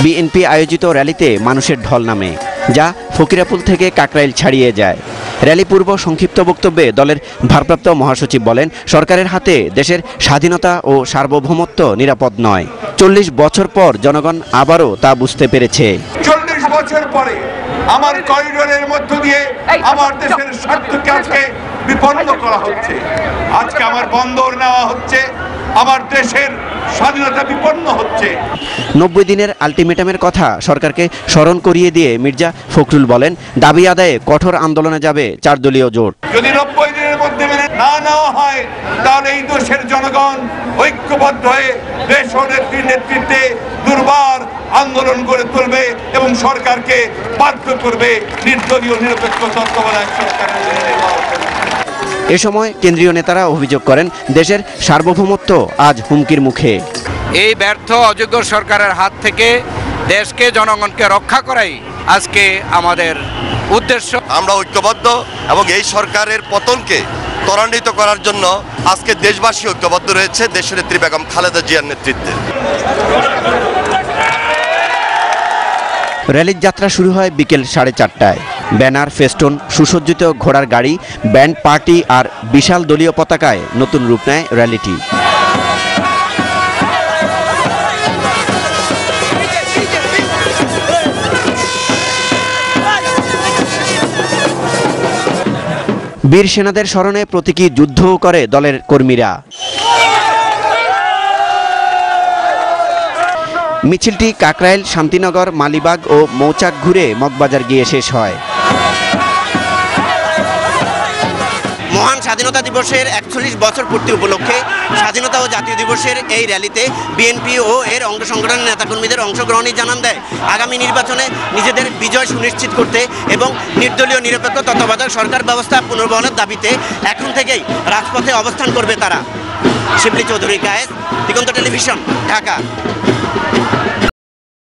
BNP আয়োজিত র্যালিতে মানুষের ঢল নামে, যা ফকিরাপুল থেকে কাকরাইল ছাড়িয়ে যায়। র্যালি পূর্ব সংক্ষিপ্ত বক্তব্যে দলের ভারপ্রাপ্ত মহাসচিব বলেন, সরকারের হাতে দেশের স্বাধীনতা ও সার্বভৌমত্ব নিরাপদ নয়। 40 বছর পর জনগণ আবারও তা বুঝতে পেরেছে। 40 বছর পরে আমার করিডোরের মধ্য দিয়ে আমার দেশের স্বার্থকে আজকে বিপন্ন করা হচ্ছে। আজকে আমার বন্দর নেওয়া হচ্ছে, আমার দেশের স্বাধীনতা বিপন্ন হচ্ছে। 90 দিনের আলটিমেটামের কথা সরকারকে স্মরণ করিয়ে দিয়ে মির্জা ফখরুল বলেন, দাবি আদায়ে কঠোর আন্দোলনে যাবে 4 দলীয় জোট। যদি 90 দিনের মধ্যে না নেওয়া হয়, তাহলে এই দেশের জনগণ ঐক্যবদ্ধ হয়ে দেশ নেতৃত্বে দুর্বার আন্দোলন গড়ে তুলবে এবং সরকারকে বাধ্য করবে নির্দলীয় নিরপেক্ষ তত্ত্বাবধায়ক সরকারের। এ সময় কেন্দ্রীয় নেতারা অভিযোগ করেন, দেশের সার্বভৌমত্ব আজ হুমকির মুখে। এই ব্যর্থ অযোগ্য সরকারের হাত থেকে দেশকে, জনগণকে রক্ষা করাই আজকে আমাদের উদ্দেশ্য। আমরা ঐক্যবদ্ধ এবং এই সরকারের পতনকে ত্বরান্বিত করার জন্য আজকে দেশবাসী ঐক্যবদ্ধ রয়েছে দেশনেত্রী বেগম খালেদা জিয়ার নেতৃত্বে। র্যালির যাত্রা শুরু হয় বিকেল 4:30টায়। ব্যানার, ফেস্টুন, সুসজ্জিত ঘোড়ার গাড়ি, ব্যান্ড পার্টি আর বিশাল দলীয় পতাকায় নতুন রূপ নেয় র্যালিটি। বীর সেনাদের স্মরণে প্রতীকী যুদ্ধও করে দলের কর্মীরা। মিছিলটি কাকরাইল, শান্তিনগর, মালিবাগ ও মৌচাক ঘুরে মগবাজার গিয়ে শেষ হয়। মহান স্বাধীনতা দিবসের 41 বছর পূর্তি উপলক্ষে স্বাধীনতা ও জাতীয় দিবসের এই র্যালিতে বিএনপি ও এর অঙ্গ সংগঠনের নেতাকর্মীদের অংশগ্রহণই জানান দেয় আগামী নির্বাচনে নিজেদের বিজয় সুনিশ্চিত করতে এবং নির্দলীয় নিরপেক্ষ তত্ত্বাবধায়ক সরকার ব্যবস্থা পুনর্বহালের দাবিতে এখন থেকেই রাজপথে অবস্থান করবে তারা। শিবলি চৌধুরী, কায়েস, দিগন্ত টেলিভিশন, ঢাকা।